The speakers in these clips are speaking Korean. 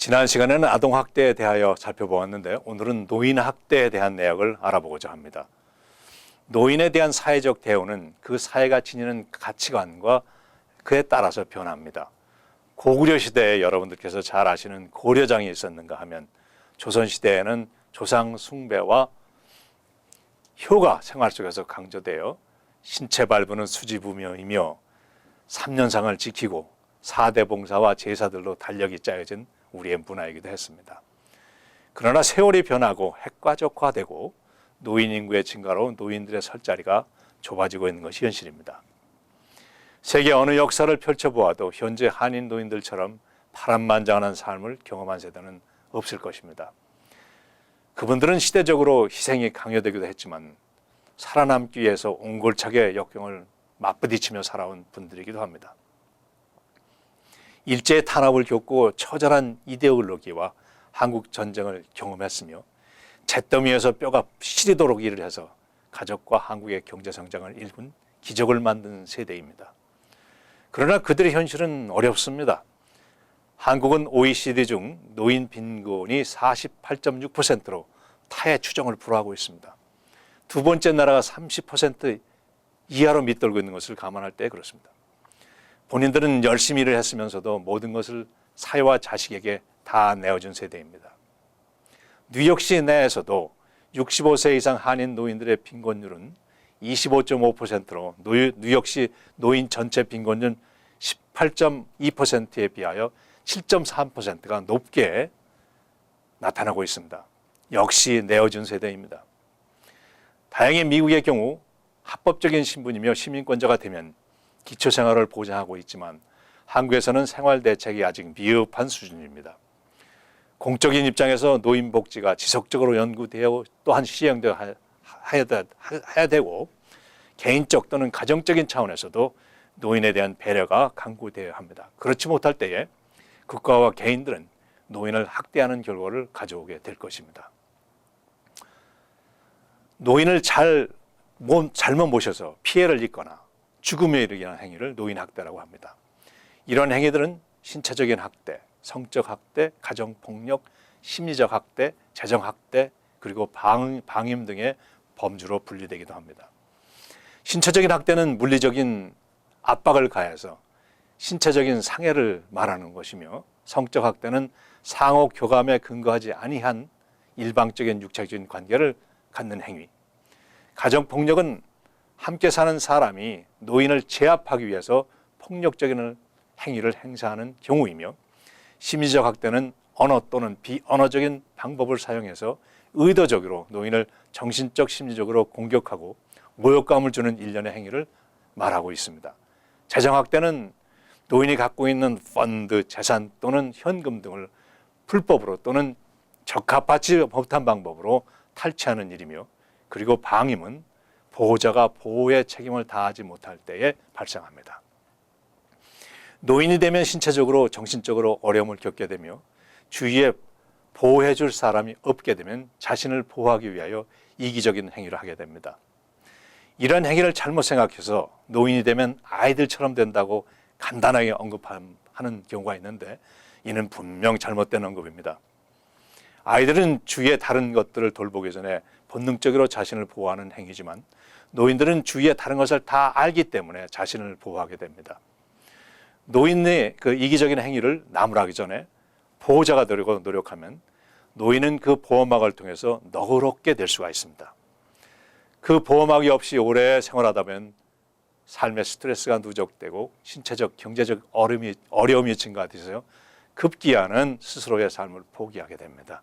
지난 시간에는 아동학대에 대하여 살펴보았는데 오늘은 노인학대에 대한 내역을 알아보고자 합니다. 노인에 대한 사회적 대우는 그 사회가 지니는 가치관과 그에 따라서 변합니다. 고구려 시대에 여러분들께서 잘 아시는 고려장이 있었는가 하면 조선시대에는 조상 숭배와 효가 생활 속에서 강조되어 신체 발부는 수지부묘이며 3년상을 지키고 4대 봉사와 제사들로 달력이 짜여진 우리의 문화이기도 했습니다. 그러나 세월이 변하고 핵가족화되고 노인 인구의 증가로 노인들의 설 자리가 좁아지고 있는 것이 현실입니다. 세계 어느 역사를 펼쳐보아도 현재 한인 노인들처럼 파란만장한 삶을 경험한 세대는 없을 것입니다. 그분들은 시대적으로 희생이 강요되기도 했지만 살아남기 위해서 옹골차게 역경을 맞부딪히며 살아온 분들이기도 합니다. 일제의 탄압을 겪고 처절한 이데올로기와 한국 전쟁을 경험했으며 잿더미에서 뼈가 시리도록 일을 해서 가족과 한국의 경제 성장을 일군 기적을 만든 세대입니다. 그러나 그들의 현실은 어렵습니다. 한국은 OECD 중 노인 빈곤이 48.6%로 타의 추정을 불허하고 있습니다. 두 번째 나라가 30% 이하로 밑돌고 있는 것을 감안할 때 그렇습니다. 본인들은 열심히 일을 했으면서도 모든 것을 사회와 자식에게 다 내어준 세대입니다. 뉴욕시 내에서도 65세 이상 한인 노인들의 빈곤율은 25.5%로 뉴욕시 노인 전체 빈곤율 18.2%에 비하여 7.3%가 높게 나타나고 있습니다. 역시 내어준 세대입니다. 다행히 미국의 경우 합법적인 신분이며 시민권자가 되면 기초생활을 보장하고 있지만 한국에서는 생활대책이 아직 미흡한 수준입니다. 공적인 입장에서 노인복지가 지속적으로 연구되어 또한 시행되어야 되고 개인적 또는 가정적인 차원에서도 노인에 대한 배려가 강구되어야 합니다. 그렇지 못할 때에 국가와 개인들은 노인을 학대하는 결과를 가져오게 될 것입니다. 노인을 잘못 모셔서 피해를 입거나 죽음에 이르게 행위를 노인학대라고 합니다. 이런 행위들은 신체적인 학대, 성적 학대, 가정폭력, 심리적 학대, 재정학대, 그리고 방임 등의 범주로 분류되기도 합니다. 신체적인 학대는 물리적인 압박을 가해서 신체적인 상해를 말하는 것이며 성적 학대는 상호 교감에 근거하지 아니한 일방적인 육체적인 관계를 갖는 행위, 가정폭력은 함께 사는 사람이 노인을 제압하기 위해서 폭력적인 행위를 행사하는 경우이며 심리적 학대는 언어 또는 비언어적인 방법을 사용해서 의도적으로 노인을 정신적 심리적으로 공격하고 모욕감을 주는 일련의 행위를 말하고 있습니다. 재정학대는 노인이 갖고 있는 펀드, 재산 또는 현금 등을 불법으로 또는 적합하지 못한 방법으로 탈취하는 일이며 그리고 방임은 보호자가 보호의 책임을 다하지 못할 때에 발생합니다. 노인이 되면 신체적으로 정신적으로 어려움을 겪게 되며 주위에 보호해 줄 사람이 없게 되면 자신을 보호하기 위하여 이기적인 행위를 하게 됩니다. 이런 행위를 잘못 생각해서 노인이 되면 아이들처럼 된다고 간단하게 언급하는 경우가 있는데 이는 분명 잘못된 언급입니다. 아이들은 주위의 다른 것들을 돌보기 전에 본능적으로 자신을 보호하는 행위지만 노인들은 주위의 다른 것을 다 알기 때문에 자신을 보호하게 됩니다. 노인의 그 이기적인 행위를 나무라기 전에 보호자가 되려고 노력하면 노인은 그 보호막을 통해서 너그럽게 될 수가 있습니다. 그 보호막이 없이 오래 생활하다 보면 삶의 스트레스가 누적되고 신체적, 경제적 어려움이 증가돼서 급기야는 스스로의 삶을 포기하게 됩니다.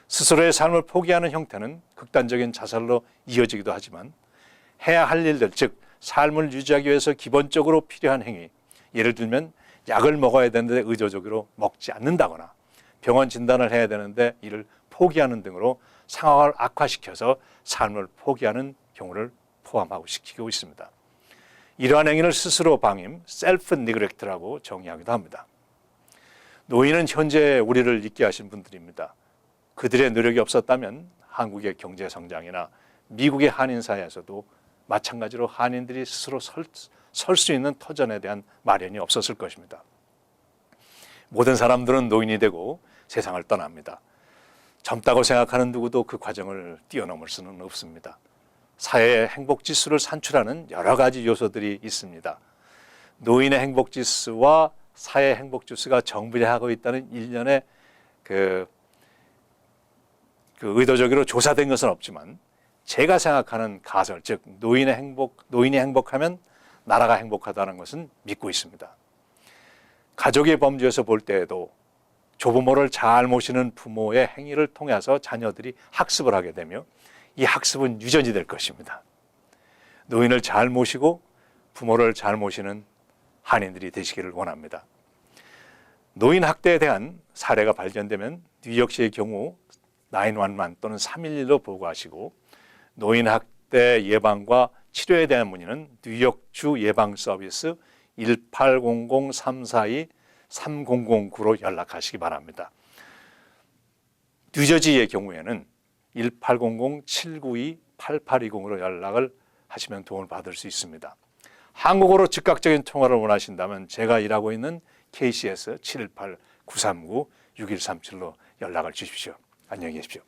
스스로의 삶을 포기하는 형태는 극단적인 자살로 이어지기도 하지만 해야 할 일들, 즉 삶을 유지하기 위해서 기본적으로 필요한 행위, 예를 들면 약을 먹어야 되는데 의도적으로 먹지 않는다거나 병원 진단을 해야 되는데 이를 포기하는 등으로 상황을 악화시켜서 삶을 포기하는 경우를 포함하고 시키고 있습니다. 이러한 행위를 스스로 방임, 셀프 니그렉트라고 정의하기도 합니다. 노인은 현재 우리를 있게 하신 분들입니다. 그들의 노력이 없었다면 한국의 경제 성장이나 미국의 한인 사회에서도 마찬가지로 한인들이 스스로 설 수 있는 터전에 대한 마련이 없었을 것입니다. 모든 사람들은 노인이 되고 세상을 떠납니다. 젊다고 생각하는 누구도 그 과정을 뛰어넘을 수는 없습니다. 사회의 행복지수를 산출하는 여러 가지 요소들이 있습니다. 노인의 행복지수와 사회 행복지수가 정비례하고 있다는 일련의 그 의도적으로 조사된 것은 없지만 제가 생각하는 가설, 즉 노인이 행복하면 나라가 행복하다는 것은 믿고 있습니다. 가족의 범주에서 볼 때에도 조부모를 잘 모시는 부모의 행위를 통해서 자녀들이 학습을 하게 되며 이 학습은 유전이 될 것입니다. 노인을 잘 모시고 부모를 잘 모시는 한인들이 되시기를 원합니다. 노인 학대에 대한 사례가 발견되면 뉴욕시의 경우 911 또는 311로 보고하시고 노인 학대 예방과 치료에 대한 문의는 뉴욕주 예방서비스 1800-342-3009로 연락하시기 바랍니다. 뉴저지의 경우에는 1800-792-8820으로 연락을 하시면 도움을 받을 수 있습니다. 한국어로 즉각적인 통화를 원하신다면 제가 일하고 있는 KCS 718-939-6137로 연락을 주십시오. 안녕히 계십시오.